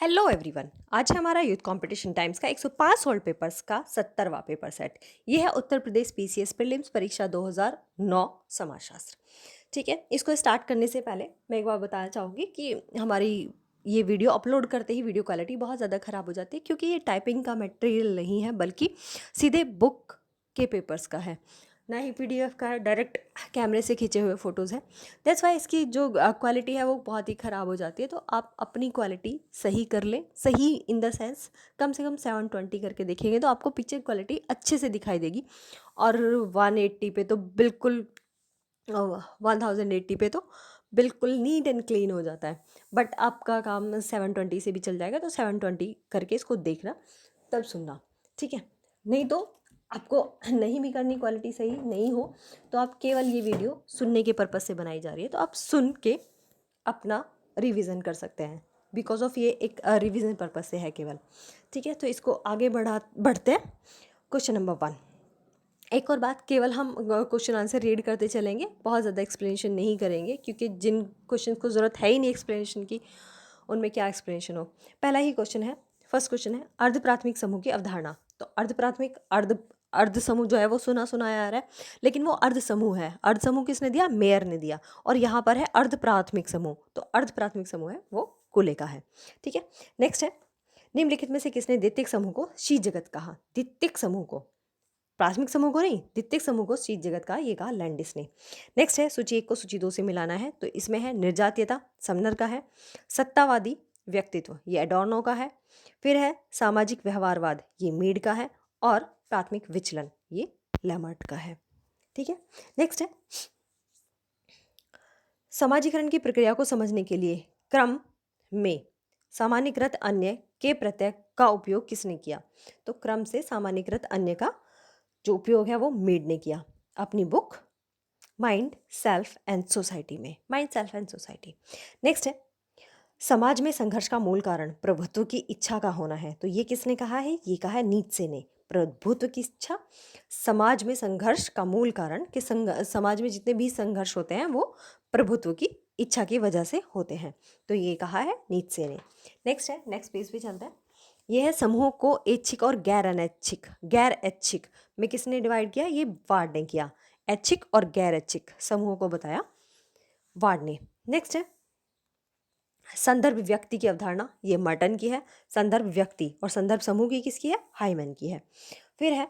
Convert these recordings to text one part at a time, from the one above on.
Hello everyone. आज है हमारा यूथ कंपटीशन टाइम्स का 105 सोल्ड पेपर्स का 70वां पेपर सेट। ये है उत्तर प्रदेश पीसीएस प्रीलिम्स परीक्षा 2009 समाजशास्त्र। ठीक है, इसको स्टार्ट करने से पहले मैं एक बार बताना चाहूँगी कि हमारी ये वीडियो अपलोड करते ही वीडियो क्वालिटी बहुत ज़्यादा ख़राब हो जाती है, क्योंकि ये टाइपिंग का मटेरियल नहीं है बल्कि सीधे बुक के पेपर्स का है, ना ही पीडीएफ का है। डायरेक्ट कैमरे से खींचे हुए फ़ोटोज़ हैं। दैट्स वाई इसकी जो क्वालिटी है वो बहुत ही ख़राब हो जाती है। तो आप अपनी क्वालिटी सही कर लें, सही इन द सेंस कम से कम 720 करके देखेंगे तो आपको पिक्चर क्वालिटी अच्छे से दिखाई देगी। और 180 पे तो बिल्कुल 1080 पे तो बिल्कुल नीट एंड क्लीन हो जाता है। बट आपका काम 720 से भी चल जाएगा, तो 720 करके इसको देखना तब सुनना, ठीक है। नहीं तो आपको नहीं भी करनी, क्वालिटी सही नहीं हो तो आप केवल ये वीडियो सुनने के पर्पज़ से बनाई जा रही है, तो आप सुन के अपना रिवीजन कर सकते हैं। बिकॉज ऑफ ये एक रिवीजन पर्पज़ से है केवल, ठीक है। तो इसको आगे बढ़ते हैं। Question number 1। एक और बात, केवल हम क्वेश्चन आंसर रीड करते चलेंगे, बहुत ज़्यादा एक्सप्लेनेशन नहीं करेंगे, क्योंकि जिन क्वेश्चन को ज़रूरत है ही नहीं एक्सप्लेनेशन की, उनमें क्या एक्सप्लेनेशन हो। पहला ही क्वेश्चन है, फर्स्ट क्वेश्चन है, अर्ध प्राथमिक समूह की अवधारणा। तो अर्ध प्राथमिक अर्ध समूह जो है वो सुना सुनाया आ रहा है, लेकिन वो अर्ध समूह है। अर्ध समूह किसने दिया? मेयर ने दिया। और यहाँ पर है अर्ध प्राथमिक समूह, तो अर्ध प्राथमिक समूह है वो कुले का है, ठीक है। नेक्स्ट है, निम्नलिखित में से किसने द्वितीयक समूह को शीत जगत कहा? द्वितीयक समूह को, प्राथमिक समूह को नहीं, द्वितीयक समूह को शीत जगत का, ये कहा लैंडिस ने। नेक्स्ट है, सूची 1 को सूची 2 से मिलाना है, तो इसमें है निर्जातीयता, समनर का है। सत्तावादी व्यक्तित्व, ये एडॉर्नो का है। फिर है सामाजिक व्यवहारवाद, ये मीड का है। और प्राथमिक विचलन, ये लैमर्ट का है, ठीक है। नेक्स्ट है, समाजीकरण की प्रक्रिया को समझने के लिए क्रम में सामान्यकृत अन्य के प्रत्यय का उपयोग किसने किया? तो क्रम से सामान्यकृत अन्य का जो उपयोग है वो मीड ने किया अपनी book mind self and society में। Mind self and society. Next है, समाज में संघर्ष का मूल कारण प्रभुत्व की इच्छा का होना है। तो ये किसने कहा है? ये कहा है नीत्शे ने। प्रभुत्व की इच्छा समाज में संघर्ष का मूल कारण, कि समाज में जितने भी संघर्ष होते हैं वो प्रभुत्व की इच्छा की वजह से होते हैं। तो ये कहा है नीत्शे ने। नेक्स्ट है, नेक्स्ट पेज पे चलते हैं। यह है समूह को ऐच्छिक और गैर अनैच्छिक, गैर ऐच्छिक में किसने डिवाइड किया? ये वार्ड ने किया। ऐच्छिक और गैर ऐच्छिक समूह को बताया वार्ड ने। नेक्स्ट है, संदर्भ व्यक्ति की अवधारणा, ये मर्टन की है। संदर्भ व्यक्ति और संदर्भ समूह की किसकी है? हाइमन की है। फिर है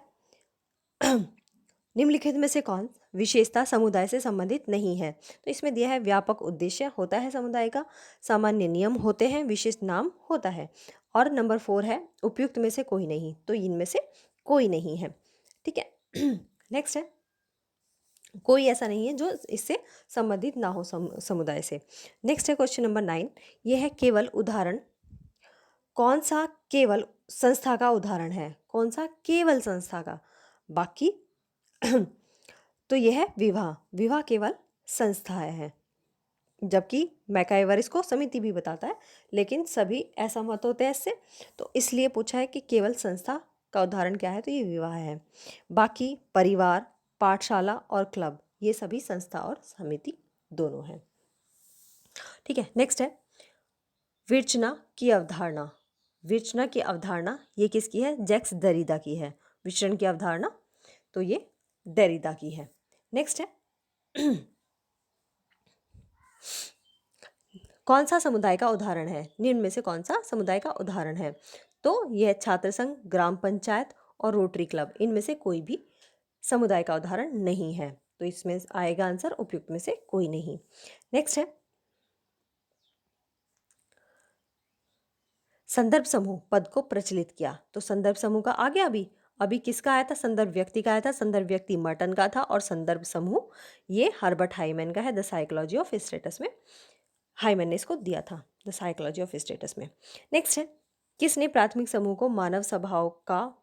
निम्नलिखित में से कौन विशेषता समुदाय से संबंधित नहीं है? तो इसमें दिया है व्यापक उद्देश्य होता है समुदाय का, सामान्य नियम होते हैं, विशिष्ट नाम होता है। और नंबर 4 है उपयुक्त में से कोई नहीं, तो इनमें से कोई नहीं है, ठीक है। नेक्स्ट है, कोई ऐसा नहीं है जो इससे संबंधित ना हो समुदाय से। नेक्स्ट है क्वेश्चन नंबर 9। ये है केवल उदाहरण, कौन सा केवल संस्था का उदाहरण है? कौन सा केवल संस्था का? बाकी तो यह है विवाह, विवाह केवल संस्था है, जबकि मैकाइवर इसको समिति भी बताता है, लेकिन सभी ऐसा मत होते हैं इससे, तो इसलिए पूछा है कि केवल संस्था का उदाहरण क्या है, तो ये विवाह है। बाकी परिवार, पाठशाला और क्लब, ये सभी संस्था और समिति दोनों हैं, ठीक है। नेक्स्ट है विरचना की अवधारणा। विरचना की अवधारणा ये किसकी है? जैक्स दरिदा की है। विचरण की अवधारणा तो ये दरिदा की है। नेक्स्ट है कौन सा समुदाय का उदाहरण है? निम्न में से कौन सा समुदाय का उदाहरण है? तो यह छात्र संघ, ग्राम पंचायत और रोटरी क्लब, इनमें से कोई भी समुदाय का उदाहरण नहीं है, तो इसमें आएगा आंसर उपयुक्त में से कोई नहीं। नेक्स्ट है संदर्भ समूह पद को प्रचलित किया। तो संदर्भ समूह का आ गया अभी, अभी किसका आया था? संदर्भ व्यक्ति का आया था। संदर्भ व्यक्ति मर्टन का था और संदर्भ समूह ये हर्बर्ट हाइमन का है, द साइकोलॉजी ऑफ स्टेटस में हाइमन ने इसको दिया था, द साइकोलॉजी ऑफ स्टेटस में। नेक्स्ट है किसने प्राथमिक समूह को मानव स्वभाव का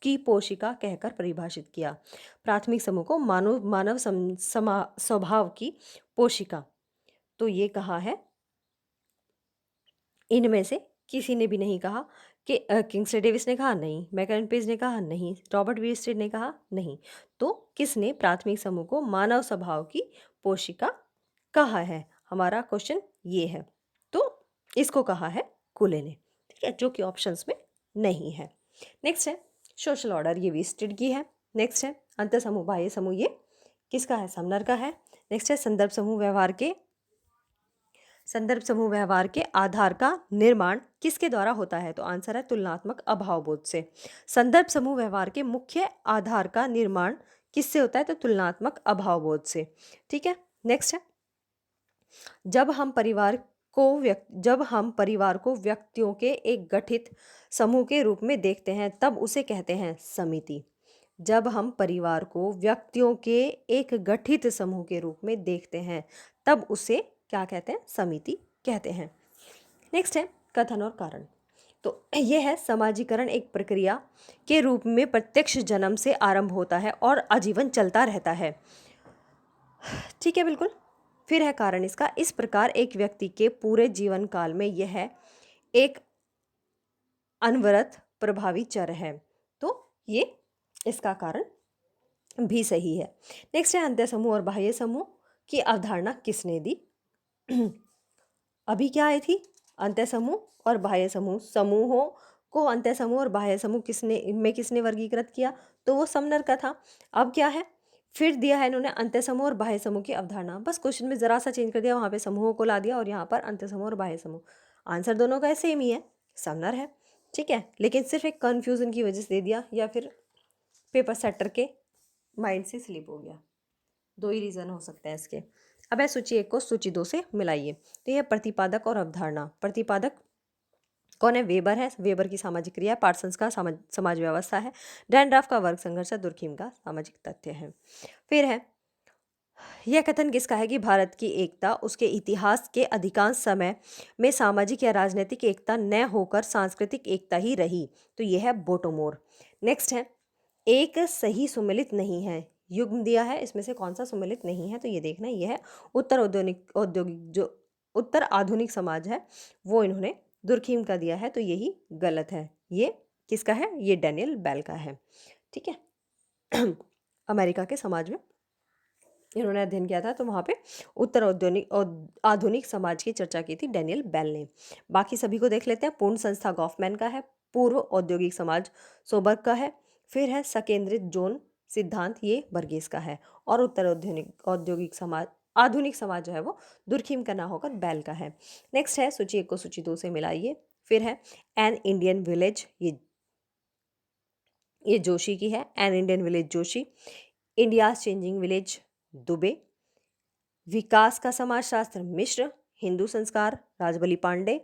की पोशिका कहकर परिभाषित किया? प्राथमिक समूह को मानव स्वभाव की पोशिका, तो ये कहा है, इनमें से किसी ने भी नहीं कहा। कि किंग्सले डेविस ने कहा नहीं, मैकरन पेज ने कहा नहीं, रॉबर्ट वीरस्टेड ने कहा नहीं, तो किसने प्राथमिक समूह को मानव स्वभाव की पोशिका कहा है? हमारा क्वेश्चन ये है, तो इसको कहा है कुले ने। ठीक है, जो कि ऑप्शंस में नहीं है। नेक्स्ट है सोशल ऑर्डर, ये विस्टेड की है। नेक्स्ट है अंतर समूह बाह्य समूह, ये किसका है, समनर का है। नेक्स्ट है संदर्भ समूह व्यवहार के आधार का निर्माण किसके द्वारा होता है, तो आंसर है तुलनात्मक अभावबोध से। संदर्भ समूह व्यवहार के मुख्य आधार का निर्माण किससे होता है, तो तुलनात्मक अभावबोध से। ठीक है। नेक्स्ट है जब हम परिवार को व्यक्तियों के एक गठित समूह के रूप में देखते हैं तब उसे कहते हैं समिति। जब हम परिवार को व्यक्तियों के एक गठित समूह के रूप में देखते हैं तब उसे क्या कहते हैं, समिति कहते हैं। नेक्स्ट है कथन और कारण। तो यह है समाजीकरण एक प्रक्रिया के रूप में प्रत्यक्ष जन्म से आरंभ होता है और आजीवन चलता रहता है। ठीक है, बिल्कुल। फिर है कारण इसका, इस प्रकार एक व्यक्ति के पूरे जीवन काल में यह एक अनवरत प्रभावी चर है, तो ये इसका कारण भी सही है। नेक्स्ट है अंतः समूह और बाह्य समूह की अवधारणा किसने दी। अभी क्या आई थी, अंतः समूह और बाह्य समूह। समूहों को अंतः समूह और बाह्य समूह किसने वर्गीकृत किया, तो वो समनर का था। अब क्या है, फिर दिया है इन्होंने अंतः समूह और बाह्य समूह की अवधारणा, बस क्वेश्चन में जरा सा चेंज कर दिया, वहां पे समूहों को ला दिया और यहाँ पर अंतः समूह और बाह्य समूह। आंसर दोनों का सेम ही है, समनर है। ठीक है, लेकिन सिर्फ एक कन्फ्यूजन की वजह से दे दिया या फिर पेपर सेटर के माइंड से स्लिप हो गया, दो ही रीज़न हो सकते हैं इसके। अब है सूची 1 को सूची 2 से मिलाइए। तो यह प्रतिपादक और अवधारणा। प्रतिपादक कौन है, वेबर है, वेबर की सामाजिक क्रिया है। पार्सन्स का समाज व्यवस्था है। डैनड्राफ का वर्ग संघर्ष है। दुर्खीम का सामाजिक तथ्य है। फिर है यह कथन किसका है कि भारत की एकता उसके इतिहास के अधिकांश समय में सामाजिक या राजनीतिक एकता न होकर सांस्कृतिक एकता ही रही, तो यह है बोटोमोर। नेक्स्ट है एक सही सुमेलित नहीं है, युग्म दिया है, इसमें से कौन सा सुमेलित नहीं है, तो ये देखना, यह है औद्योगिक जो उत्तर आधुनिक समाज है वो इन्होंने दुर्खीम का दिया है, तो यही गलत है। ये किसका है, ये डैनियल बेल का है। ठीक है अमेरिका के समाज में इन्होंने अध्ययन किया था, तो वहाँ पे उत्तर आधुनिक समाज की चर्चा की थी डैनियल बेल ने। बाकी सभी को देख लेते हैं। पूर्ण संस्था गॉफमैन का है। पूर्व औद्योगिक समाज सोबर्ग का है। फिर है सकेंद्रित जोन सिद्धांत, ये बर्गेस का है। और उत्तर औद्योगिक समाज आधुनिक समाज जो है वो दुर्खीम का ना होकर बेल का है। नेक्स्ट है सूची 1 को सूची 2 से मिलाइए। फिर है एन इंडियन विलेज, ये जोशी की है। An Indian village Joshi. India changing village Dubey. विकास का समाजशास्त्र मिश्र। हिंदू संस्कार Rajbali Pandey.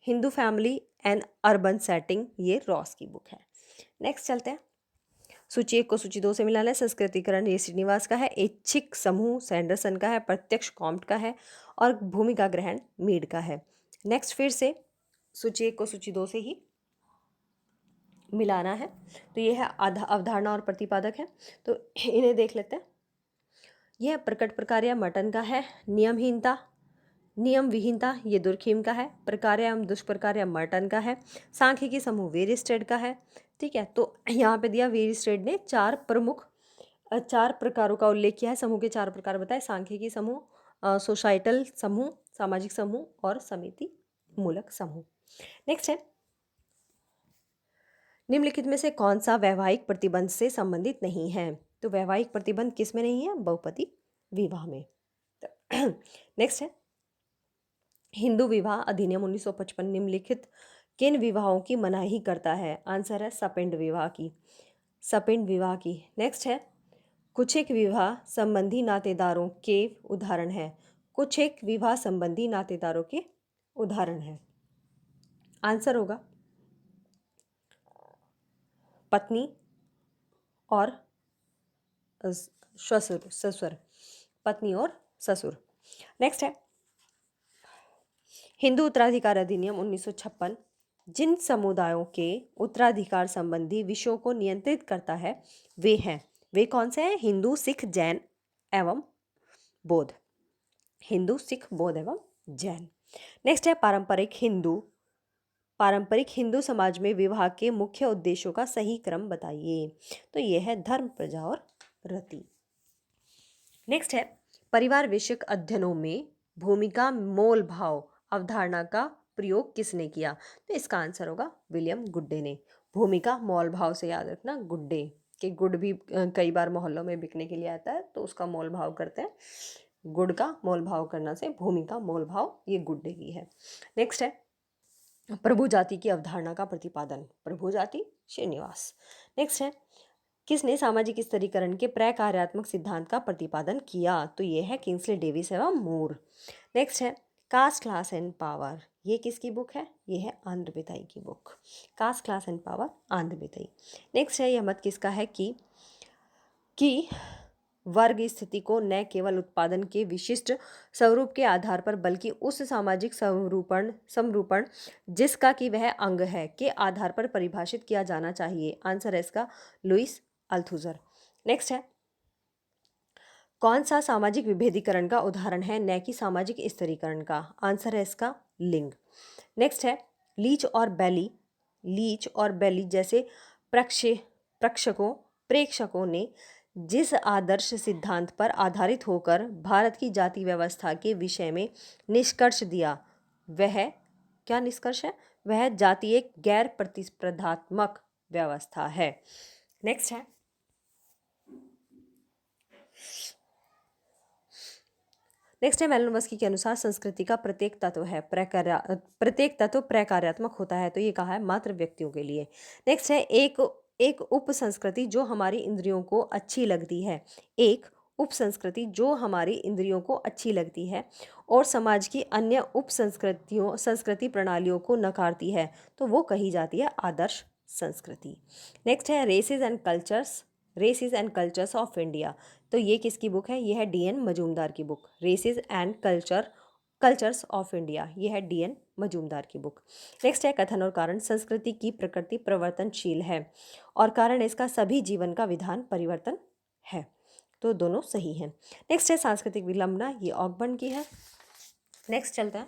Hindu family and urban setting, ये रॉस की बुक है। नेक्स्ट चलते हैं सूची 1 को सूची 2 से मिलाना है। संस्कृतिकरण ये श्रीनिवास का है। ऐच्छिक समूह सैंडरसन का है। प्रत्यक्ष कॉम्ट का है। और भूमिका ग्रहण मीड का है। नेक्स्ट फिर से सूची 1 को सूची 2 से ही मिलाना है, तो ये है अवधारणा और प्रतिपादक है, तो इन्हें देख लेते हैं। यह प्रकट प्रकार्य मर्टन का है। नियम विहीनता ये दुर्खीम का है। प्रकार्य एवं दुष्प्रकार्य मर्टन का है। सांख्यिकी समूह वेरिस्टेड का है। ठीक है, तो यहाँ पे दिया वेरिस्टेड ने 4 प्रकारों का उल्लेख किया है। समूह के 4 प्रकार बताए, सांख्यिकी समूह, सोसाइटल समूह, सामाजिक समूह और समिति मूलक समूह। नेक्स्ट है निम्नलिखित में से कौन सा वैवाहिक प्रतिबंध से संबंधित नहीं है, तो वैवाहिक प्रतिबंध किस में नहीं है, बहुपति विवाह में। नेक्स्ट है हिंदू विवाह अधिनियम 1955 निम्नलिखित किन विवाहों की मनाही करता है, आंसर है सपिंड विवाह की। नेक्स्ट है कुछेक विवाह संबंधी नातेदारों के उदाहरण है। कुछेक विवाह संबंधी नातेदारों के उदाहरण है, आंसर होगा पत्नी और ससुर, पत्नी और ससुर। नेक्स्ट है हिंदू उत्तराधिकार अधिनियम 1956 जिन समुदायों के उत्तराधिकार संबंधी विषयों को नियंत्रित करता है वे कौन से हैं, हिंदू सिख जैन एवं बौद्ध। हिंदू सिख बौद्ध एवं जैन। नेक्स्ट है पारंपरिक हिंदू समाज में विवाह के मुख्य उद्देश्यों का सही क्रम बताइए, तो यह है धर्म, प्रजा और रति। नेक्स्ट है परिवार विषयक अध्ययनों में भूमिका मोल भाव अवधारणा का प्रयोग किसने किया? तो इसका आंसर होगा विलियम गुड्डे ने। भूमिका मोल भाव से याद रखना, गुड्डे के गुड़ भी कई बार मोहल्लों में बिकने के लिए आता है तो उसका मोल भाव करते हैं। गुड़ का मोल भाव करना से भूमिका मोल भाव ये गुड्डे की है। नेक्स्ट है प्रभु जाति की अवधारणा का प्रतिपादन, प्रभु जाति श्रीनिवास। नेक्स्ट है किसने सामाजिक स्तरीकरण के प्रकार्यात्मक सिद्धांत का प्रतिपादन किया? तो ये है किंग्सले डेविस एवं मूर। नेक्स्ट है कास्ट क्लास एंड पावर, ये किसकी बुक है? ये है आंध्र बिताई की book, caste class and power Andhra बिताई। नेक्स्ट है यह मत किसका है कि वर्ग स्थिति को न केवल उत्पादन के विशिष्ट स्वरूप के आधार पर बल्कि उस सामाजिक समरूपण जिसका कि वह अंग है के आधार पर परिभाषित किया जाना चाहिए। आंसर है इसका लुइस अल्थुजर। नेक्स्ट है कौन सा सामाजिक विभेदीकरण का उदाहरण है न कि सामाजिक स्तरीकरण का? आंसर है इसका लिंग। नेक्स्ट है लीच और बेली जैसे प्रेक्षकों ने जिस आदर्श सिद्धांत पर आधारित होकर भारत की जाति व्यवस्था के विषय में निष्कर्ष दिया, वह क्या निष्कर्ष है? वह जाति एक गैर प्रतिस्पर्धात्मक व्यवस्था है। नेक्स्ट है मेलोनोव्स्की के अनुसार संस्कृति का प्रत्येक तत्व प्रकार्यात्मक होता है, तो ये कहा है मात्र व्यक्तियों के लिए। नेक्स्ट है एक उप संस्कृति जो हमारी इंद्रियों को अच्छी लगती है, एक उप संस्कृति लगती है और समाज की अन्य संस्कृति प्रणालियों को नकारती है, तो वो कही जाती है आदर्श संस्कृति। नेक्स्ट है races and cultures of India, तो ये किसकी बुक है? ये है DN मजूमदार की book, races and cultures of India, ये है DN मजूमदार की बुक। नेक्स्ट है कथन और कारण, संस्कृति की प्रकृति परिवर्तनशील है और कारण इसका सभी जीवन का विधान परिवर्तन है, तो दोनों सही हैं। नेक्स्ट है सांस्कृतिक विलंबना, ये ऑकबर्न की है। नेक्स्ट चलता है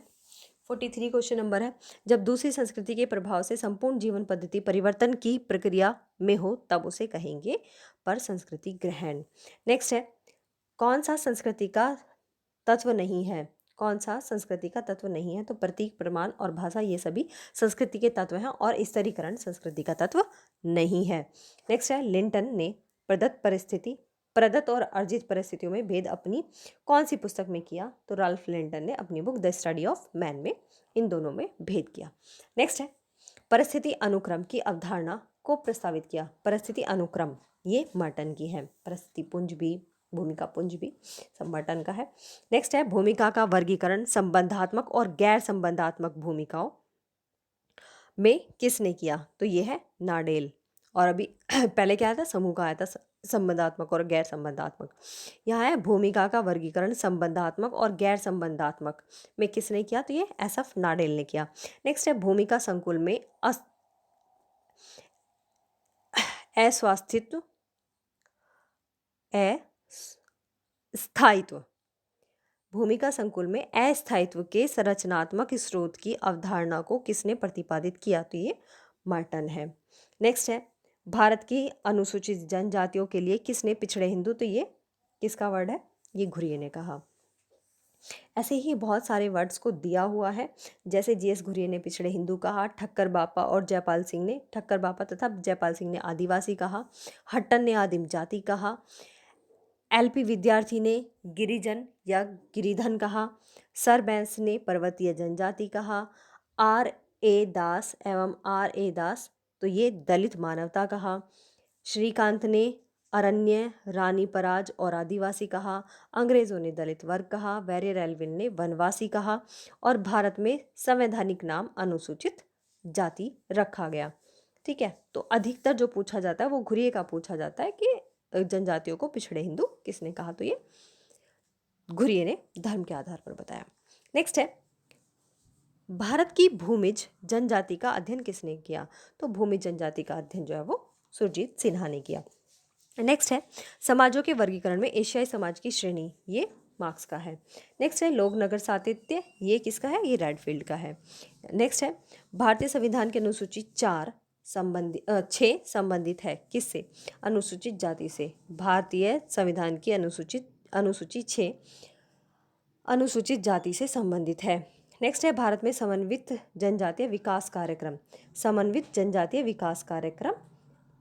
43 क्वेश्चन नंबर है जब दूसरी संस्कृति के प्रभाव से संपूर्ण जीवन पद्धति परिवर्तन की प्रक्रिया में हो तब उसे कहेंगे पर संस्कृति ग्रहण। नेक्स्ट है कौन सा संस्कृति का तत्व नहीं है? तो प्रतीक, प्रमाण और भाषा ये सभी संस्कृति के तत्व हैं और स्तरीकरण संस्कृति का तत्व नहीं है। नेक्स्ट है लिंटन ने प्रदत्त और अर्जित परिस्थितियों में भेद अपनी कौन सी पुस्तक में किया? तो राल्फ लिंटन ने अपनी book the study of man में इन दोनों में भेद किया। नेक्स्ट है परिस्थिति अनुक्रम की अवधारणा को प्रस्तावित किया। परिस्थिति अनुक्रम ये मर्टन की है, परिस्थिति पुंज भी भूमिका पुंज भी सब मर्टन का है। नेक्स्ट है भूमिका का वर्गीकरण संबंधात्मक और गैर संबंधात्मक भूमिकाओं में किसने किया? तो ये है नाडेल। और अभी पहले क्या आया था? समूह का आया था संबंधात्मक और गैर संबंधात्मक। यहाँ है भूमिका का वर्गीकरण संबंधात्मक और गैर संबंधात्मक में किसने किया? तो ये SF नाडेल ने किया। नेक्स्ट है भूमिका संकुल में स्थायित्व, भूमिका संकुल में अस्थायित्व के संरचनात्मक स्रोत की अवधारणा को किसने प्रतिपादित किया? तो ये मर्टन है। नेक्स्ट है भारत की अनुसूचित जनजातियों के लिए किसने पिछड़े हिंदू? तो ये किसका वर्ड है? ये घुरिये ने कहा। ऐसे ही बहुत सारे वर्ड्स को दिया हुआ है, जैसे GS घुरिये ने पिछड़े हिंदू कहा, ठक्कर बापा तथा जयपाल सिंह ने आदिवासी कहा, हट्टन ने आदिम जाति कहा, LP विद्यार्थी ने गिरिजन या गिरिधन कहा, सर बैंस ने पर्वतीय जनजाति कहा, RA दास तो ये दलित मानवता कहा, श्रीकांत ने अरण्य, रानी पराज और आदिवासी कहा, अंग्रेजों ने दलित वर्ग कहा, वेरियर एल्विन ने वनवासी कहा और भारत में संवैधानिक नाम अनुसूचित जाति रखा गया। ठीक है, तो अधिकतर जो पूछा जाता है वो घुरिये का पूछा जाता है कि जनजातियों को पिछड़े हिंदू किसने कहा? तो ये घुरिये ने धर्म के आधार पर बताया। नेक्स्ट है भारत की भूमिज जनजाति का अध्ययन किसने किया? तो भूमिज जनजाति का अध्ययन जो है वो सुरजीत सिन्हा ने किया। नेक्स्ट है समाजों के वर्गीकरण में एशियाई समाज की श्रेणी, ये मार्क्स का है। नेक्स्ट है लोक नगर साहित्य, ये किसका है? ये रेडफील्ड का है। नेक्स्ट है भारतीय संविधान की अनुसूची 6 संबंधित है किससे? अनुसूचित जाति से। भारतीय संविधान की अनुसूची 6 अनुसूचित जाति से संबंधित है। नेक्स्ट है भारत में समन्वित जनजातीय विकास कार्यक्रम। समन्वित जनजातीय विकास कार्यक्रम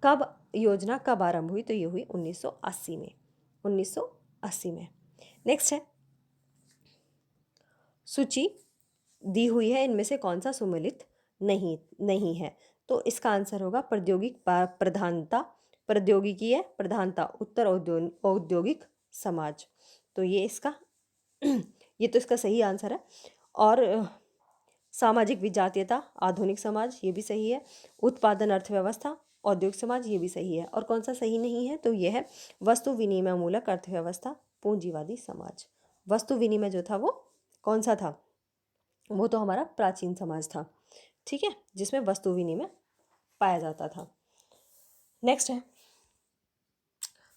कब योजना कब आरंभ हुई? तो ये हुई 1980 में। 1980 में। नेक्स्ट है सूची दी हुई है, इनमें से कौन सा सुमेलित नहीं है? तो इसका आंसर होगा प्रधानता, प्रौद्योगिकी है प्रधानता, उत्तर औद्योगिक समाज। तो ये इसका ये तो इसका सही आंसर है। और सामाजिक विजातीयता, आधुनिक समाज, ये भी सही है। उत्पादन अर्थव्यवस्था, औद्योगिक समाज, ये भी सही है। और कौन सा सही नहीं है? तो ये है वस्तु विनिमय मूलक अर्थव्यवस्था, पूंजीवादी समाज। वस्तु विनिमय जो था वो कौन सा था? वो तो हमारा प्राचीन समाज था, ठीक है, जिसमें वस्तु विनिमय पाया जाता था। नेक्स्ट है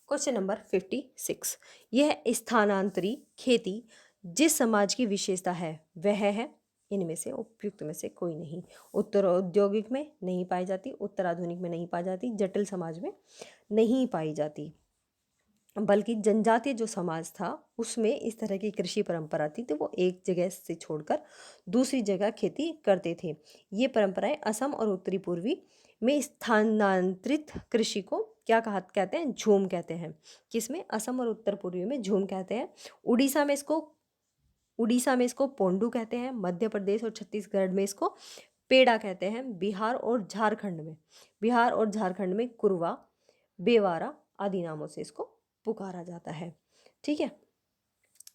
क्वेश्चन नंबर 56। यह स्थानांतरी खेती जिस समाज की विशेषता है वह है इनमें से उपयुक्त में से कोई नहीं। उत्तर औद्योगिक में नहीं पाई जाती, उत्तर आधुनिक में नहीं पाई जाती, जटिल समाज में नहीं पाई जाती, बल्कि जनजातीय जो समाज था उसमें इस तरह की कृषि परंपरा थी, तो वो एक जगह से छोड़कर दूसरी जगह खेती करते थे। ये परंपराएं असम और उत्तरी पूर्वी में स्थानांतरित कृषि को क्या कहते हैं? झूम कहते हैं। किसमें? असम और उत्तर पूर्वी में झूम कहते हैं। उड़ीसा में इसको पोंडू कहते हैं। मध्य प्रदेश और छत्तीसगढ़ में इसको पेड़ा कहते हैं। बिहार और झारखंड में कुरवा, बेवारा आदि नामों से इसको पुकारा जाता है, ठीक है।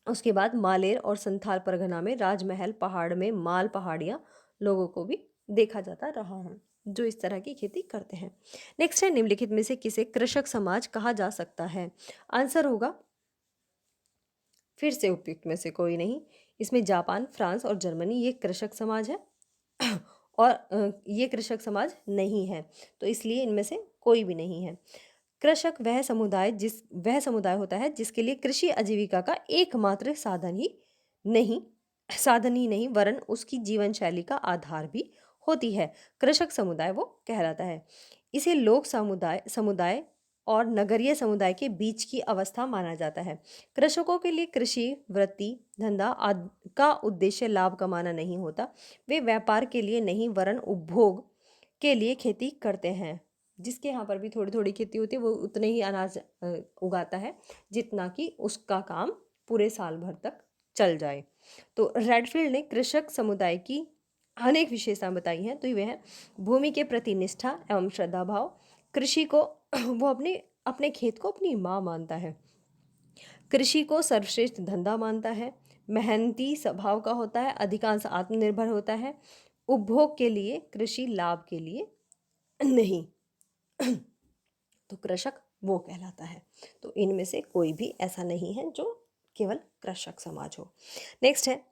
उसके बाद मालेर और संथाल परगना में राजमहल पहाड़ में माल पहाड़ियाँ लोगों को भी देखा जाता रहा है जो इस तरह की खेती करते हैं। नेक्स्ट है निम्नलिखित में से किसे कृषक समाज कहा जा सकता है? आंसर होगा फिर से उपयुक्त में से कोई नहीं। इसमें जापान, फ्रांस और जर्मनी ये कृषक समाज है और ये कृषक समाज नहीं है, तो इसलिए इनमें से कोई भी नहीं है। कृषक वह समुदाय होता है जिसके लिए कृषि आजीविका का एकमात्र साधन ही नहीं वरन उसकी जीवन शैली का आधार भी होती है। कृषक समुदाय वो कहलाता है। इसे लोक समुदाय और नगरीय समुदाय के बीच की अवस्था माना जाता है। कृषकों के लिए कृषि वृत्ति धंधा आदि का उद्देश्य लाभ कमाना नहीं होता। वे व्यापार के लिए नहीं वरन उपभोग के लिए खेती करते हैं। जिसके यहाँ पर भी थोड़ी थोड़ी खेती होती है वो उतने ही अनाज उगाता है जितना कि उसका काम पूरे साल भर तक चल जाए। तो रेडफील्ड ने कृषक समुदाय की अनेक विशेषताएं बताई हैं। तो वे है भूमि के प्रति निष्ठा एवं श्रद्धा भाव, कृषि को वो अपने खेत को अपनी माँ मानता है, कृषि को सर्वश्रेष्ठ धंधा मानता है, मेहनती स्वभाव का होता है, अधिकांश आत्मनिर्भर होता है, उपभोग के लिए कृषि लाभ के लिए नहीं। तो कृषक वो कहलाता है। तो इनमें से कोई भी ऐसा नहीं है जो केवल कृषक समाज हो। नेक्स्ट है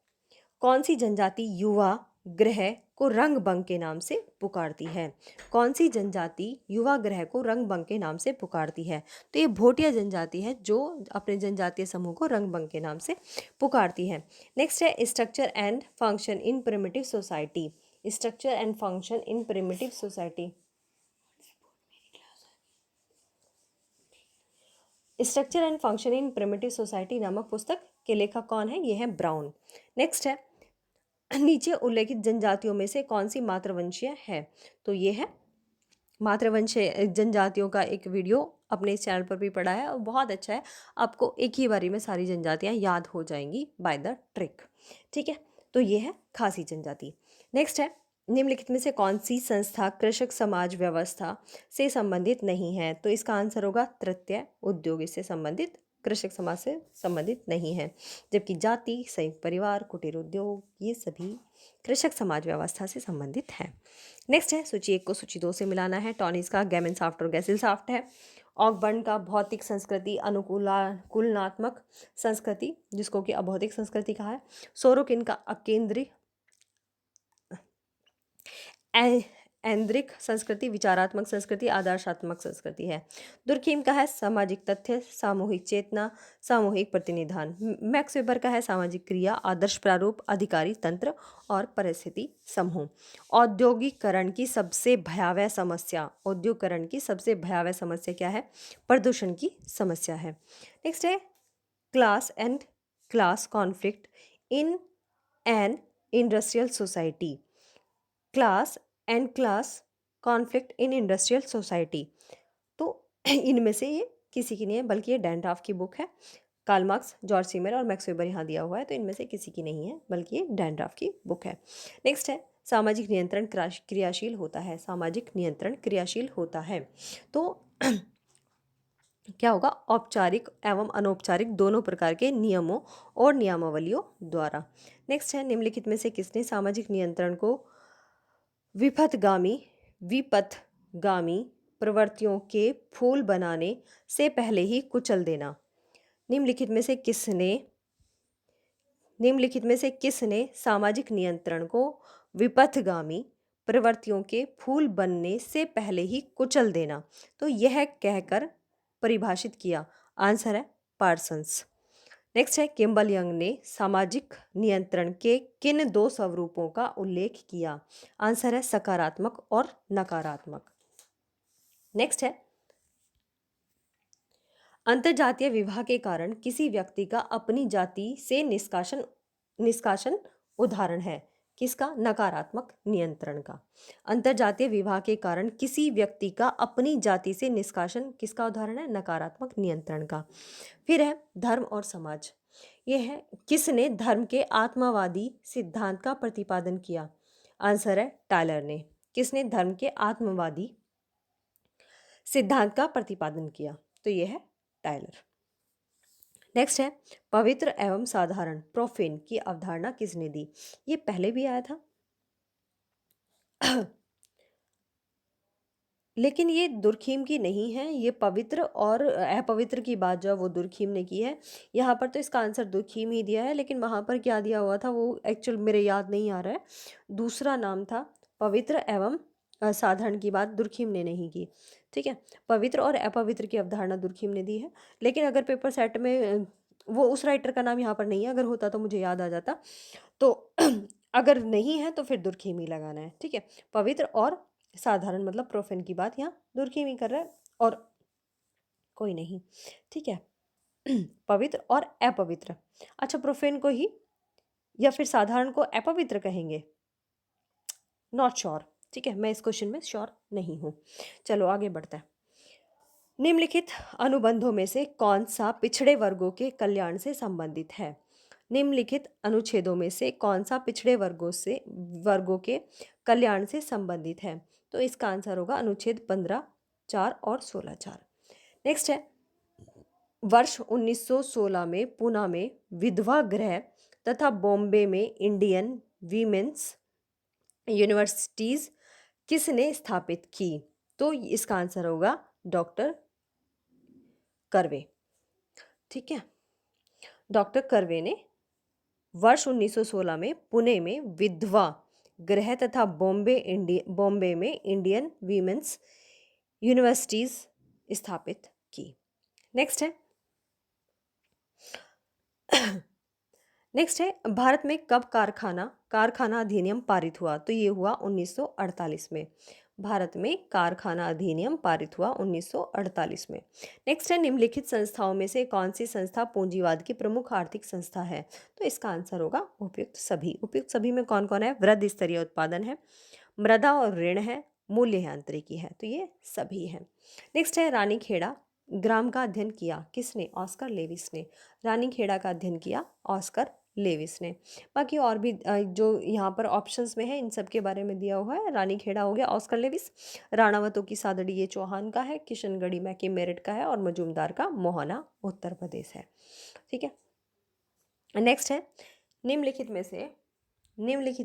कौन सी जनजाति युवा ग्रह को रंगबंग के नाम से पुकारती है? कौन सी जनजाति युवा ग्रह को रंगबंग के नाम से पुकारती है? तो ये भोटिया जनजाति है जो अपने जनजातीय समूह को रंगबंग के नाम से पुकारती है। नेक्स्ट है structure and function in primitive society. Structure and function in primitive society, structure and function in primitive society नामक पुस्तक के लेखक कौन है? ये है ब्राउन। नेक्स्ट है नीचे उल्लेखित जनजातियों में से कौन सी मातृवंशीय है? तो ये है मातृवंशीय जनजातियों का एक वीडियो अपने इस चैनल पर भी पड़ा है और बहुत अच्छा है। आपको एक ही बारी में सारी जनजातियां याद हो जाएंगी बाय द ट्रिक, ठीक है। तो ये है खासी जनजाति। नेक्स्ट है निम्नलिखित में से कौन सी संस्था कृषक समाज व्यवस्था से संबंधित नहीं है? तो इसका आंसर होगा तृतीय उद्योग इससे संबंधित कृषक समाज से संबंधित नहीं है, जबकि जाति, संयुक्त परिवार, कुटीर उद्योग ये सभी कृषक समाज व्यवस्था से संबंधित है। नेक्स्ट है सूची 1 को सूची 2 से मिलाना है। टॉनिस का गैमन साफ्ट और गैसिल साफ्ट है। ऑकबर्न का भौतिक संस्कृति अनुकूलनात्मक संस्कृति जिसको कि अभौतिक संस्कृति कहा है। सोरोकिन का अकेंद्री ऐन्द्रिक संस्कृति विचारात्मक संस्कृति आदर्शात्मक संस्कृति है। दुर्खीम का है सामाजिक तथ्य सामूहिक चेतना सामूहिक प्रतिनिधान। मैक्स वेबर का है सामाजिक क्रिया आदर्श प्रारूप अधिकारी तंत्र और परिस्थिति समूह। औद्योगिकरण की सबसे भयावह समस्या क्या है? प्रदूषण की समस्या है। नेक्स्ट है class and class conflict in an industrial society, class and class conflict in industrial society. तो इनमें से ये किसी की नहीं है, बल्कि ये डैंड्राफ की बुक है। कार्ल मार्क्स, जॉर्ज सीमर और मैक्स वेबर यहाँ दिया हुआ है, तो इनमें से किसी की नहीं है, बल्कि ये डैंड्राफ की बुक है। नेक्स्ट है सामाजिक नियंत्रण क्रियाशील होता है। सामाजिक नियंत्रण क्रियाशील होता है तो क्या होगा, औपचारिक एवं अनौपचारिक दोनों प्रकार के नियमों और नियमावलियों द्वारा। नेक्स्ट है निम्नलिखित में से किसने सामाजिक नियंत्रण को विपथगामी प्रवृत्तियों के फूल बनाने से पहले ही कुचल देना। निम्नलिखित में से किसने सामाजिक नियंत्रण को विपथगामी प्रवृत्तियों के फूल बनने से पहले ही कुचल देना, तो यह कहकर परिभाषित किया। आंसर है पार्सन्स। नेक्स्ट है किम्बल यंग ने सामाजिक नियंत्रण के किन दो स्वरूपों का उल्लेख किया। आंसर है सकारात्मक और नकारात्मक। नेक्स्ट है अंतर्जातीय विवाह के कारण किसी व्यक्ति का अपनी जाति से निष्कासन उदाहरण है किसका, नकारात्मक नियंत्रण का। अंतर्जातीय विवाह के कारण किसी व्यक्ति का अपनी जाति से निष्कासन किसका उदाहरण है, नकारात्मक नियंत्रण का। फिर है धर्म और समाज, ये है किसने धर्म के आत्मवादी सिद्धांत का प्रतिपादन किया। आंसर है टायलर ने। किसने धर्म के आत्मवादी सिद्धांत का प्रतिपादन किया, तो यह है टायलर। नेक्स्ट है पवित्र एवं साधारण प्रोफेन की अवधारणा किसने दी। ये पहले भी आया था लेकिन ये दुर्खीम की नहीं है, ये पवित्र और अपवित्र की बात जो वो दुर्खीम ने की है। यहाँ पर तो इसका आंसर दुर्खीम ही दिया है, लेकिन वहाँ पर क्या दिया हुआ था वो एक्चुअल मेरे याद नहीं आ रहा है, दूसरा नाम था। पवित्र एवं साधारण की बात दुर्खीम ने नहीं की, ठीक है। पवित्र और अपवित्र की अवधारणा दुर्खीम ने दी है, लेकिन अगर पेपर सेट में वो उस राइटर का नाम यहाँ पर नहीं है, अगर होता तो मुझे याद आ जाता। तो अगर नहीं है तो फिर दुर्खीम ही लगाना है, ठीक है। पवित्र और साधारण मतलब प्रोफेन की बात यहाँ दुर्खीम कर रहा है और कोई नहीं, ठीक है। पवित्र और अपवित्र, अच्छा प्रोफेन को ही या फिर साधारण को अपवित्र कहेंगे, नॉट श्योर, ठीक है। मैं इस क्वेश्चन में श्योर नहीं हूँ। चलो आगे बढ़ते हैं। निम्नलिखित अनुबंधों में से कौन सा पिछड़े वर्गों के कल्याण से संबंधित है। निम्नलिखित अनुच्छेदों में से कौन सा पिछड़े वर्गों के कल्याण से संबंधित है, तो इसका आंसर होगा अनुच्छेद 15(4) और 16(4). नेक्स्ट है वर्ष 1916 में पुणे में विधवा गृह तथा बॉम्बे में इंडियन वीमेंस यूनिवर्सिटीज किसने स्थापित की, तो इसका आंसर होगा डॉक्टर कर्वे, ठीक है। डॉक्टर कर्वे ने वर्ष 1916 में पुणे में विधवा गृह तथा बॉम्बे में इंडियन वीमेंस यूनिवर्सिटीज स्थापित की। नेक्स्ट है भारत में कब कारखाना अधिनियम पारित हुआ, तो ये हुआ 1948 में। भारत में कारखाना अधिनियम पारित हुआ 1948 में। नेक्स्ट है निम्नलिखित संस्थाओं में से कौन सी संस्था पूंजीवाद की प्रमुख आर्थिक संस्था है, तो इसका आंसर होगा उपयुक्त सभी। उपयुक्त सभी में कौन कौन है, वृद्धि स्तरीय उत्पादन है, मृदा और ऋण है, मूल्य यांत्रिकी है, तो ये सभी है। नेक्स्ट है रानीखेड़ा ग्राम का अध्ययन किया किसने, ऑस्कर लेविस ने। रानीखेड़ा का अध्ययन किया ऑस्कर लेविस ने। बाकी और भी जो यहाँ पर ऑप्शंस में है इन सब के बारे में दिया हुआ है। रानीखेड़ा हो गया ऑस्कर लेविस, राणावतों की सादड़ी ये चौहान का है, किशनगढ़ी मैकी मेरठ का है और मजूमदार का मोहना उत्तर प्रदेश है, ठीक है। नेक्स्ट है निम्नलिखित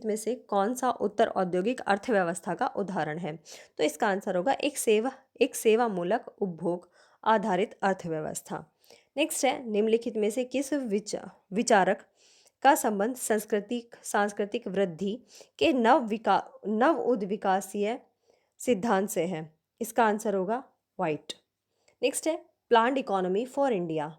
में से कौन सा उत्तर औद्योगिक अर्थव्यवस्था का उदाहरण है, तो इसका आंसर होगा एक सेवा मूलक उपभोग आधारित अर्थव्यवस्था। नेक्स्ट है निम्नलिखित में से किस विचारक का संबंध सांस्कृतिक वृद्धि के नव उद्विकासीय सिद्धांत से है, इसका आंसर होगा वाइट। नेक्स्ट है प्लान्ड इकोनॉमी फॉर इंडिया,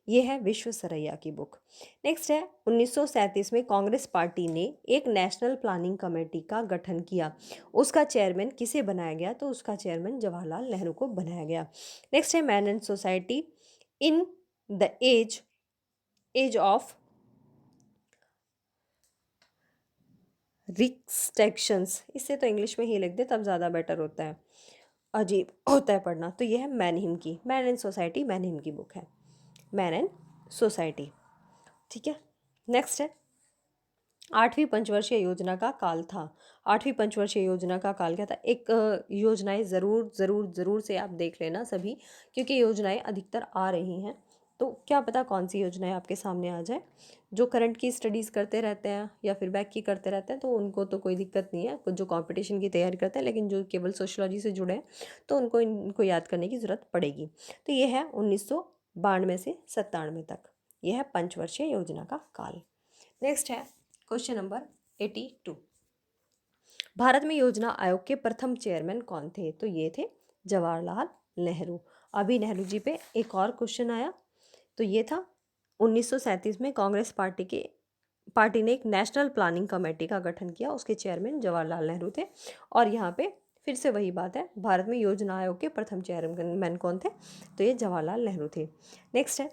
ये है विश्वेश्वरैया की बुक। नेक्स्ट है 1937 में कांग्रेस पार्टी ने एक नेशनल प्लानिंग कमेटी का गठन किया, उसका चेयरमैन किसे बनाया गया, तो उसका चेयरमैन जवाहरलाल नेहरू को बनाया गया। नेक्स्ट है man and society in the age of restrictions, इससे तो इंग्लिश में ही लिख दे तब ज़्यादा बेटर होता है, अजीब होता है पढ़ना। तो ये है मैनहिम की, मैन एंड सोसाइटी मैनहिम की बुक है, मैन एंड सोसाइटी। ठीक है, नेक्स्ट है 8वीं पंचवर्षीय योजना का काल था। 8वीं पंचवर्षीय योजना का काल क्या था? एक योजनाएं ज़रूर ज़रूर ज़रूर से आप देख लेना सभी, क्योंकि योजनाएं अधिकतर आ रही हैं, तो क्या पता कौन सी योजनाएं आपके सामने आ जाए। जो करंट की स्टडीज़ करते रहते हैं या फिर बैक की करते रहते हैं तो उनको तो कोई दिक्कत नहीं है, कुछ जो कंपटीशन की तैयारी करते हैं, लेकिन जो केवल सोशलॉजी से जुड़े हैं तो उनको इनको याद करने की ज़रूरत पड़ेगी। तो ये है 1992 से 97 तक, यह है पंचवर्षीय योजना का काल। नेक्स्ट है क्वेश्चन नंबर 82। भारत में योजना आयोग के प्रथम चेयरमैन कौन थे? तो ये थे जवाहरलाल नेहरू। अभी नेहरू जी पे एक और क्वेश्चन आया, तो ये था 1937 में कांग्रेस पार्टी ने एक नेशनल प्लानिंग कमेटी का गठन किया, उसके चेयरमैन जवाहरलाल नेहरू थे। और यहाँ पे फिर से वही बात है, भारत में योजना आयोग के प्रथम चेयरमैन कौन थे? तो ये जवाहरलाल नेहरू थे। नेक्स्ट है,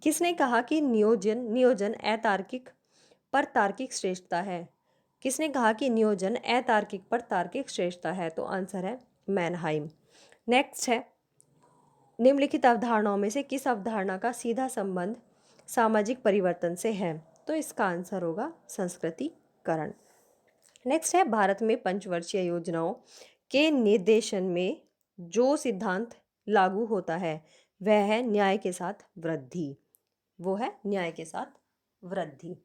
किसने कहा कि नियोजन अतार्किक पर तार्किक श्रेष्ठता है? किसने कहा कि नियोजन अतार्किक पर तार्किक श्रेष्ठता है? तो आंसर है मैनहाइम। नेक्स्ट है, निम्नलिखित अवधारणाओं में से किस अवधारणा का सीधा संबंध सामाजिक परिवर्तन से है? तो इसका आंसर होगा संस्कृतिकरण। नेक्स्ट है, भारत में पंचवर्षीय योजनाओं के निर्देशन में जो सिद्धांत लागू होता है वह है न्याय के साथ वृद्धि, वो है न्याय के साथ वृद्धि।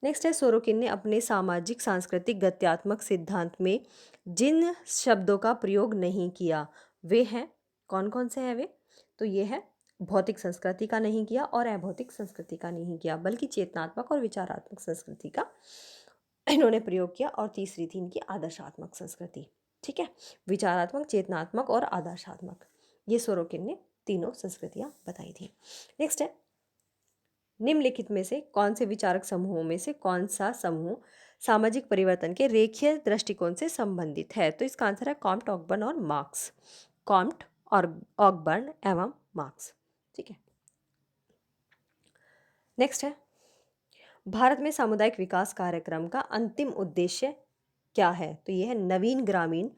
नेक्स्ट है, सोरोकिन ने अपने सामाजिक सांस्कृतिक गत्यात्मक सिद्धांत में जिन शब्दों का प्रयोग नहीं किया वे हैं, कौन कौन से हैं वे? तो ये है भौतिक संस्कृति का नहीं किया और अभौतिक संस्कृति का नहीं किया, बल्कि चेतनात्मक और विचारात्मक संस्कृति का इन्होंने प्रयोग किया। और तीसरी थी इनकी आदर्शात्मक संस्कृति। ठीक है, विचारात्मक, चेतनात्मक और आदर्शात्मक, ये सोरोकिन ने तीनों संस्कृतियां बताई थी। नेक्स्ट है, निम्नलिखित में से कौन से विचारक समूहों में से कौन सा समूह सामाजिक परिवर्तन के रेखीय दृष्टिकोण से संबंधित है? तो इसका आंसर है कॉम्ट, ऑकबर्न और मार्क्स। कॉम्ट और ऑकबर्न एवं मार्क्स। ठीक है, नेक्स्ट है, भारत में सामुदायिक विकास कार्यक्रम का अंतिम उद्देश्य क्या है? तो यह है नवीन ग्रामीण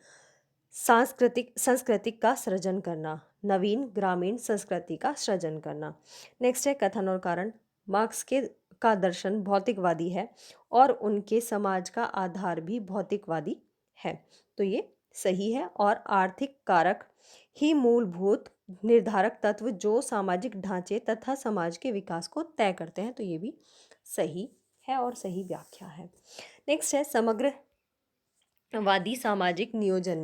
सांस्कृतिक का सृजन करना, नवीन ग्रामीण संस्कृति का सृजन करना। नेक्स्ट है, कथन और कारण। मार्क्स के का दर्शन भौतिकवादी है और उनके समाज का आधार भी भौतिकवादी है, तो ये सही है। और आर्थिक कारक ही मूलभूत निर्धारक तत्व जो सामाजिक ढांचे तथा समाज के विकास को तय करते हैं, तो ये भी सही है और सही व्याख्या है। नेक्स्ट है, समग्रवादी सामाजिक नियोजन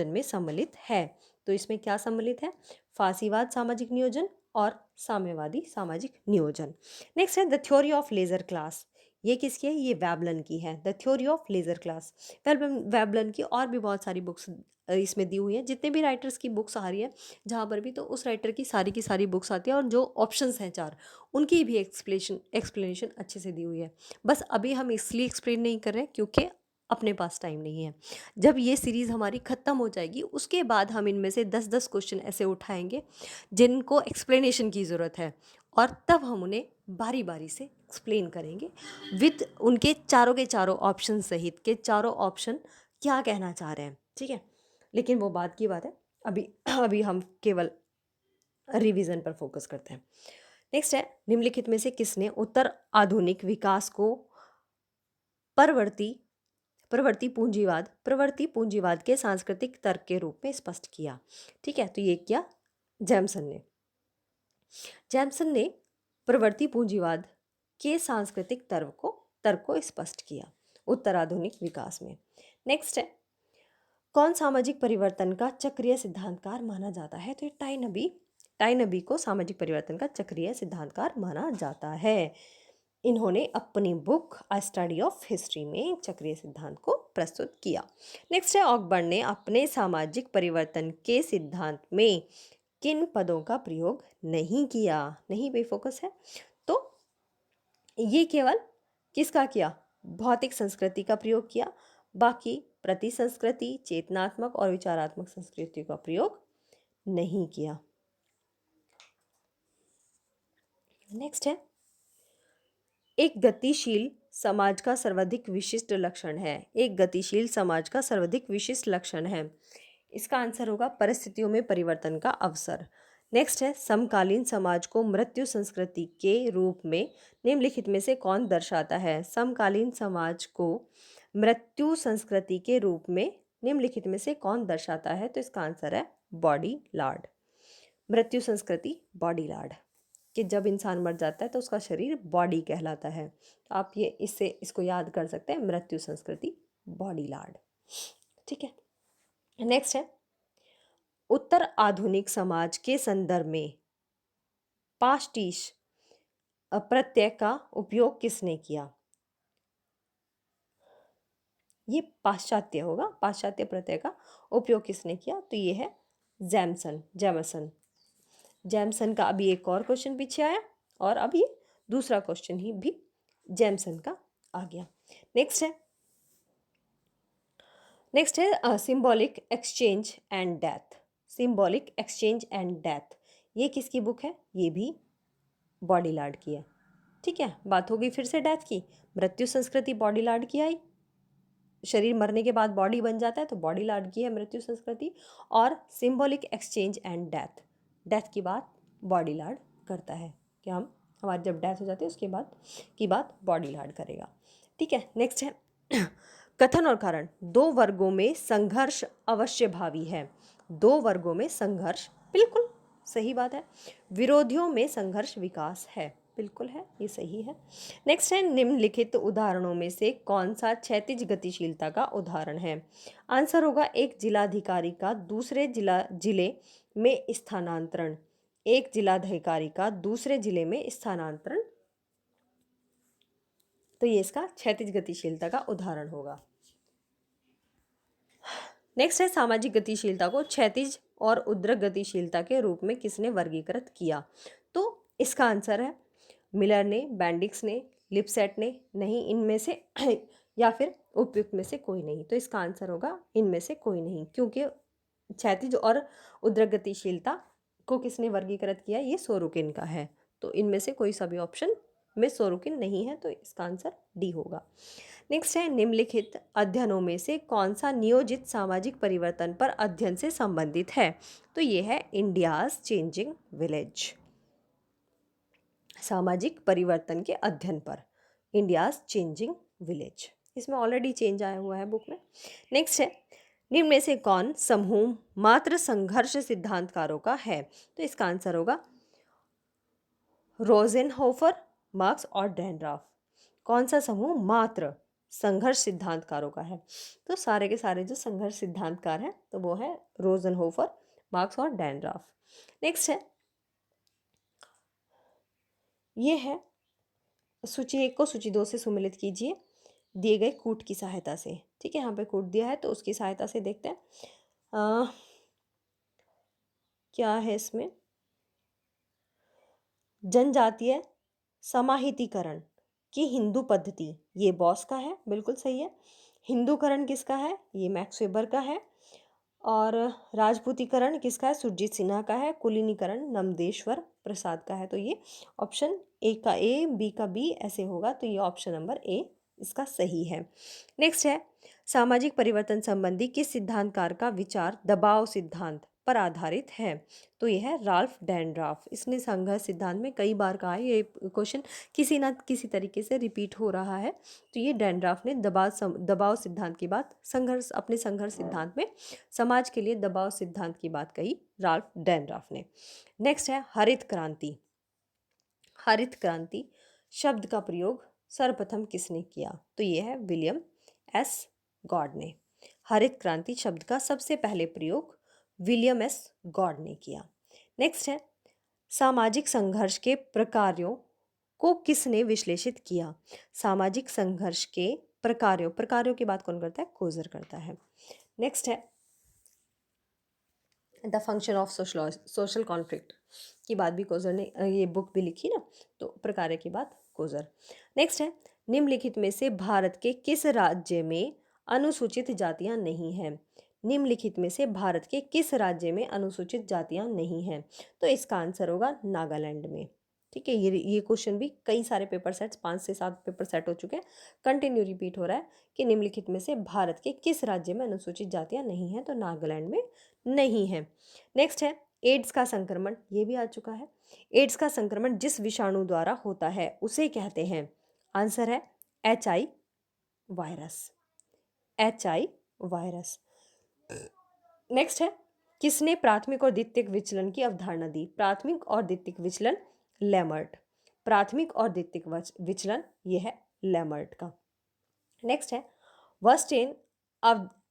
में सम्मिलित है। तो इसमें क्या सम्मिलित है? फासीवाद सामाजिक नियोजन और साम्यवादी सामाजिक नियोजन। नेक्स्ट है, the theory of leisure class. ये किसकी है? ये वेबलन की है, the theory of leisure class. Veblen की और भी बहुत सारी बुक्स इसमें दी हुई है, जितने भी राइटर्स की बुक्स आ रही है जहाँ पर भी, तो उस राइटर की सारी बुक्स आती है और जो ऑप्शंस हैं 4 उनकी भी एक्सप्लेनेशन अच्छे से दी हुई है। बस अभी हम इसलिए एक्सप्लेन नहीं कर रहे हैं क्योंकि अपने पास टाइम नहीं है। जब ये सीरीज़ हमारी ख़त्म हो जाएगी उसके बाद हम इनमें से 10-10 क्वेश्चन ऐसे उठाएंगे जिनको एक्सप्लेनेशन की ज़रूरत है, और तब हम उन्हें बारी बारी से एक्सप्लेन करेंगे विद उनके चारों के चारों ऑप्शन सहित के चारों ऑप्शन क्या कहना चाह रहे हैं। ठीक है, लेकिन वो बात की बात है, अभी अभी हम केवल रिवीजन पर फोकस करते हैं। नेक्स्ट है, निम्नलिखित में से किसने उत्तर आधुनिक विकास को प्रवृत्ति पूंजीवाद के सांस्कृतिक तर्क के रूप में स्पष्ट किया? ठीक है, तो ये किया जैमसन ने प्रवृत्ति पूंजीवाद के सांस्कृतिक तर्क को स्पष्ट किया उत्तराधुनिक विकास में। नेक्स्ट है, कौन सामाजिक परिवर्तन का चक्रीय सिद्धांतकार माना जाता है? तो टाइनबी को सामाजिक परिवर्तन का चक्रीय सिद्धांतकार माना जाता है। इन्होंने अपनी book a study of history में चक्रीय सिद्धांत को प्रस्तुत किया। नेक्स्ट है, ऑकबर्न ने अपने सामाजिक परिवर्तन के सिद्धांत में किन पदों का प्रयोग नहीं किया? नहीं बेफोकस है, तो ये केवल किसका किया? भौतिक संस्कृति का प्रयोग किया, बाकी प्रति संस्कृति, चेतनात्मक और विचारात्मक संस्कृति का प्रयोग नहीं किया। नेक्स्ट है, एक गतिशील समाज का सर्वाधिक विशिष्ट लक्षण है। एक गतिशील समाज का सर्वाधिक विशिष्ट लक्षण है। इसका आंसर होगा परिस्थितियों में परिवर्तन का अवसर। नेक्स्ट है, समकालीन समाज को मृत्यु संस्कृति के रूप में निम्नलिखित में से कौन दर्शाता है? समकालीन समाज को मृत्यु संस्कृति के रूप में निम्नलिखित में से कौन दर्शाता है? तो इसका आंसर है बॉडी लार्ड। मृत्यु संस्कृति बॉडी लार्ड, कि जब इंसान मर जाता है तो उसका शरीर बॉडी कहलाता है। तो आप ये इसको याद कर सकते हैं, मृत्यु संस्कृति बॉडी लार्ड। ठीक है, नेक्स्ट है, उत्तर आधुनिक समाज के संदर्भ में पास्टिश प्रत्यय का उपयोग किसने किया? ये पाश्चात्य होगा। पाश्चात्य प्रत्यय का उपयोग किसने किया? तो ये है जेमसन। जेमसन का अभी एक और क्वेश्चन पीछे आया और अब ये दूसरा क्वेश्चन ही भी जेमसन का आ गया। नेक्स्ट है symbolic exchange and death. Symbolic exchange and death, ये किसकी बुक है? ये भी बॉडी लार्ड की है। ठीक है, बात हो गई फिर से डेथ की। मृत्यु संस्कृति बॉडी लार्ड की आई, शरीर मरने के बाद बॉडी बन जाता है तो बॉडी लार्ड की है मृत्यु संस्कृति। और symbolic exchange and death, death की बात बॉडी लार्ड करता है कि हमारी जब डेथ हो जाती है उसके बाद की बात बॉडी लार्ड करेगा। ठीक है, नेक्स्ट है कथन और कारण। दो वर्गों में संघर्ष अवश्य भावी है। दो वर्गों में संघर्ष, बिल्कुल सही बात है। विरोधियों में संघर्ष विकास है, बिल्कुल है, ये सही है। नेक्स्ट है, निम्नलिखित उदाहरणों में से कौन सा क्षैतिज गतिशीलता का उदाहरण है? आंसर होगा एक जिलाधिकारी का दूसरे जिले में स्थानांतरण। एक जिलाधिकारी का दूसरे जिले में स्थानांतरण, तो ये इसका क्षैतिज गतिशीलता का उदाहरण होगा। नेक्स्ट है, सामाजिक गतिशीलता को क्षैतिज और उद्रक गतिशीलता के रूप में किसने वर्गीकृत किया? तो इसका आंसर है मिलर ने, बेंडिक्स ने, लिपसेट ने, नहीं इनमें से या फिर उपयुक्त में से कोई नहीं। तो इसका आंसर होगा इनमें से कोई नहीं, क्योंकि क्षैतिज और उद्रक गतिशीलता को किसने वर्गीकृत किया? ये सोरुकिन का है। तो इनमें से कोई सा भी ऑप्शन में सोरुकिन नहीं है, तो इसका आंसर डी होगा। नेक्स्ट है, निम्नलिखित अध्ययनों में से कौन सा नियोजित सामाजिक परिवर्तन पर अध्ययन से संबंधित है? तो ये है इंडियाज चेंजिंग विलेज। सामाजिक परिवर्तन के अध्ययन पर इंडियाज चेंजिंग विलेज, इसमें ऑलरेडी चेंज आया हुआ है बुक में। नेक्स्ट है, निम्न में से कौन समूह मात्र संघर्ष सिद्धांतकारों का है? तो इसका आंसर होगा रोजेनहोफर, मार्क्स और डेनड्राफ। कौन सा समूह मात्र संघर्ष सिद्धांतकारों का है? तो सारे के सारे जो संघर्ष सिद्धांतकार हैं तो वो है रोजेनहोफर, मार्क्स और डेनड्राफ। नेक्स्ट है, ये है सूची 1 को सूची 2 से सुमेलित कीजिए दिए गए कूट की सहायता से। ठीक है, यहाँ पे कूट दिया है तो उसकी सहायता से देखते हैं क्या है इसमें। जनजातीय समाहितीकरण की हिंदू पद्धति, ये बॉस का है, बिल्कुल सही है। हिंदूकरण किसका है? ये मैक्स वेबर का है। और राजपूतीकरण किसका है? सुरजीत सिन्हा का है। कुलीनीकरण नमदेश्वर प्रसाद का है। तो ये ऑप्शन ए का ए, बी का बी ऐसे होगा, तो ये ऑप्शन नंबर ए इसका सही है। नेक्स्ट है, सामाजिक परिवर्तन संबंधी किस सिद्धांतकार का विचार दबाव सिद्धांत पर आधारित है? तो ये है राल्फ डेनड्राफ। इसने संघर्ष सिद्धांत में कई बार कहा है, ये क्वेश्चन किसी ना किसी तरीके से रिपीट हो रहा है। तो ये डेनड्राफ ने दबाव सिद्धांत की बात अपने संघर्ष सिद्धांत में समाज के लिए दबाव सिद्धांत की बात कही राल्फ डेनड्राफ ने। नेक्स्ट है, हरित क्रांति। हरित क्रांति शब्द का प्रयोग सर्वप्रथम किसने किया? तो ये है विलियम एस गॉड ने। हरित क्रांति शब्द का सबसे पहले प्रयोग विलियम एस गॉड ने किया। नेक्स्ट है, सामाजिक संघर्ष के प्रकारों को किसने विश्लेषित किया? सामाजिक संघर्ष के प्रकारों की बात कौन करता है? कोजर करता है। नेक्स्ट है, the function of social conflict की बात भी कोजर ने, ये बुक भी लिखी ना, तो प्रकार की बात कोजर। नेक्स्ट है, निम्नलिखित में से भारत के किस राज्य में अनुसूचित जातियां नहीं हैं? निम्नलिखित में से भारत के किस राज्य में अनुसूचित जातियां नहीं हैं? तो इसका आंसर होगा नागालैंड में। ठीक है, ये क्वेश्चन भी कई सारे पेपर सेट्स 5 से 7 पेपर सेट हो चुके हैं, कंटिन्यू रिपीट हो रहा है कि निम्नलिखित में से भारत के किस राज्य में अनुसूचित जातियां नहीं हैं, तो नागालैंड में नहीं है। नेक्स्ट है एड्स का संक्रमण, ये भी आ चुका है। एड्स का संक्रमण जिस विषाणु द्वारा होता है उसे कहते हैं, आंसर है HIV virus, HIV virus. Next है किसने प्राथमिक और द्वितीयक विचलन की अवधारणा दी, प्राथमिक और द्वितीयक विचलन लेमर्ट, प्राथमिक और द्वितीयक विचलन ये है लेमर्ट का। नेक्स्ट है वर्स्टेन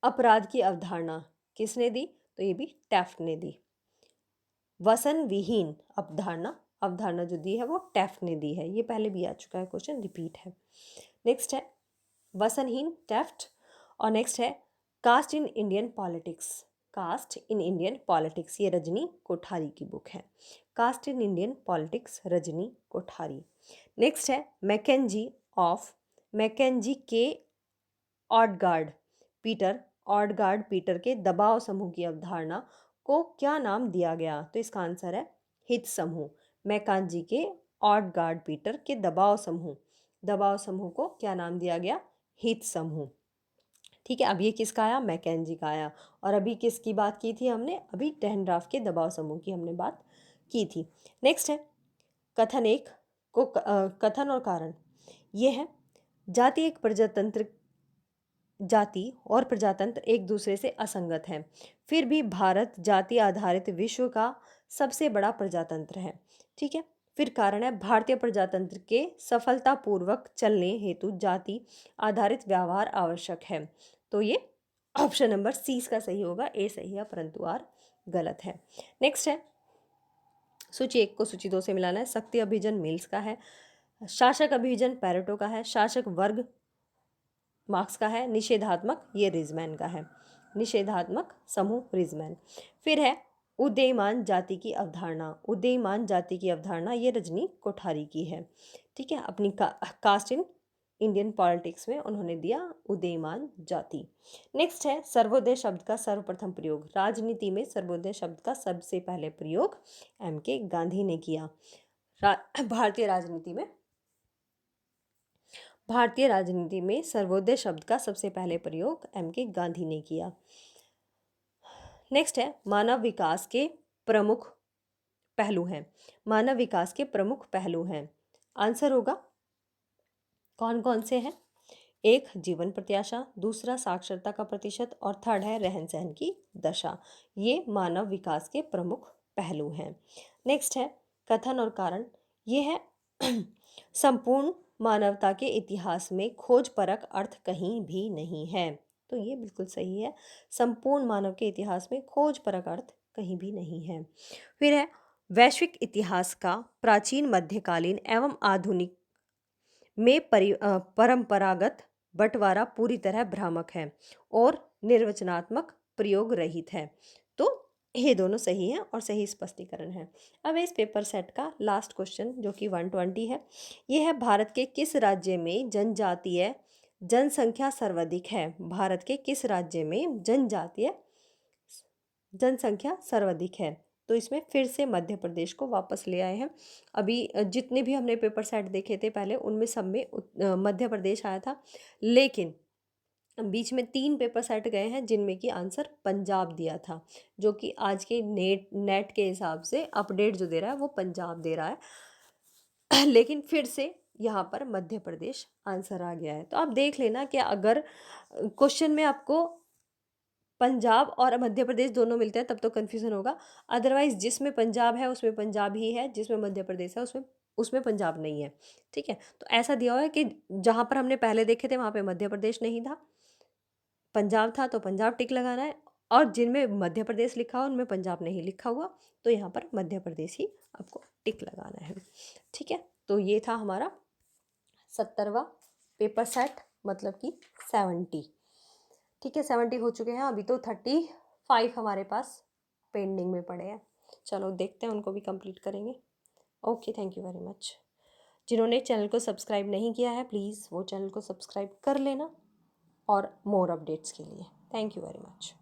अपराध की अवधारणा किसने दी, तो ये भी टैफ्ट ने दी। वसन विहीन अवधारणा जो दी है वो टैफ्ट ने दी है, ये पहले भी आ चुका है, क्वेश्चन रिपीट है। नेक्स्ट है वसनहीन टैफ्ट। और नेक्स्ट है caste in Indian politics, caste in Indian politics, ये रजनी कोठारी की बुक है, caste in Indian politics Rajni Kothari. Next है मैकेंजी के ऑडगार्ड पीटर के दबाव समूह की अवधारणा को क्या नाम दिया गया, तो इसका आंसर है हित समूह। मैकेंजी के ऑडगार्ड पीटर के दबाव समूह को क्या नाम दिया गया, हित समूह। ठीक है, अब ये किसका आया, मैकेंजी का आया। और अभी किसकी बात की थी हमने, अभी टहनराफ के दबाव समूह की हमने बात की थी। नेक्स्ट है कथन और कारण, ये है जाति और प्रजातंत्र एक दूसरे से असंगत हैं, फिर भी भारत जाति आधारित विश्व का सबसे बड़ा प्रजातंत्र है। ठीक है, फिर कारण है भारतीय प्रजातंत्र के सफलतापूर्वक चलने हेतु जाति आधारित व्यवहार आवश्यक है, तो ये ऑप्शन नंबर सी इसका सही होगा, ए सही है परंतु आर गलत है। नेक्स्ट है सूची 1 को सूची 2 से मिलाना है। शक्ति अभियान मिल्स का है, शासक अभियान पैरेटो का है, शासक वर्ग मार्क्स का है, निषेधात्मक ये रिजमैन का है, निषेधात्मक समूह रिजमैन। फिर है उदीयमान जाति की अवधारणा ये रजनी कोठारी की है। ठीक है, अपनी कास्ट इन इंडियन पॉलिटिक्स में उन्होंने दिया उदीयमान जाति। नेक्स्ट है सर्वोदय शब्द का सर्वप्रथम प्रयोग, राजनीति में सर्वोदय शब्द का सबसे पहले प्रयोग MK गांधी ने किया। भारतीय राजनीति में सर्वोदय शब्द का सबसे पहले प्रयोग MK गांधी ने किया। नेक्स्ट है मानव विकास के प्रमुख पहलू हैं, आंसर होगा कौन कौन से हैं, 1 जीवन प्रत्याशा, दूसरा साक्षरता का प्रतिशत और थर्ड है रहन सहन की दशा, ये मानव विकास के प्रमुख पहलू हैं। नेक्स्ट है कथन और कारण, ये है संपूर्ण मानवता के इतिहास में खोज परक अर्थ कहीं भी नहीं है, तो ये बिल्कुल सही है, संपूर्ण मानव के इतिहास में खोज परक अर्थ कहीं भी नहीं है। फिर है वैश्विक इतिहास का प्राचीन मध्यकालीन एवं आधुनिक में परंपरागत बंटवारा पूरी तरह भ्रामक है और निर्वचनात्मक प्रयोग रहित है, तो ये दोनों सही हैं और सही स्पष्टीकरण है। अब इस पेपर सेट का लास्ट क्वेश्चन जो कि 120 है, ये है भारत के किस राज्य में जनजातीय जनसंख्या सर्वाधिक है, भारत के किस राज्य में जनजातीय जनसंख्या सर्वाधिक है, तो इसमें फिर से मध्य प्रदेश को वापस ले आए हैं। अभी जितने भी हमने पेपर सेट देखे थे पहले उनमें सब में मध्य प्रदेश आया था, लेकिन बीच में 3 पेपर सेट गए हैं जिनमें कि आंसर पंजाब दिया था, जो कि आज के नेट के हिसाब से अपडेट जो दे रहा है वो पंजाब दे रहा है लेकिन फिर से यहाँ पर मध्य प्रदेश आंसर आ गया है। तो आप देख लेना कि अगर क्वेश्चन में आपको पंजाब और मध्य प्रदेश दोनों मिलते हैं तब तो कन्फ्यूज़न होगा, अदरवाइज जिसमें पंजाब है उसमें पंजाब ही है, जिसमें मध्य प्रदेश है उसमें पंजाब नहीं है। ठीक है, तो ऐसा दिया हुआ है कि जहाँ पर हमने पहले देखे थे वहाँ पे मध्य प्रदेश नहीं था, पंजाब था, तो पंजाब टिक लगाना है, और जिनमें मध्य प्रदेश लिखा हो उनमें पंजाब नहीं लिखा हुआ, तो यहाँ पर मध्य प्रदेश ही आपको टिक लगाना है। ठीक है, तो ये था हमारा 70वां पेपर सेट, मतलब कि 70। ठीक है, 70 हो चुके हैं, अभी तो 35 हमारे पास पेंडिंग में पड़े हैं, चलो देखते हैं उनको भी कंप्लीट करेंगे। Okay, thank you very much. जिन्होंने चैनल को सब्सक्राइब नहीं किया है प्लीज़ वो चैनल को सब्सक्राइब कर लेना और मोर अपडेट्स के लिए। Thank you very much.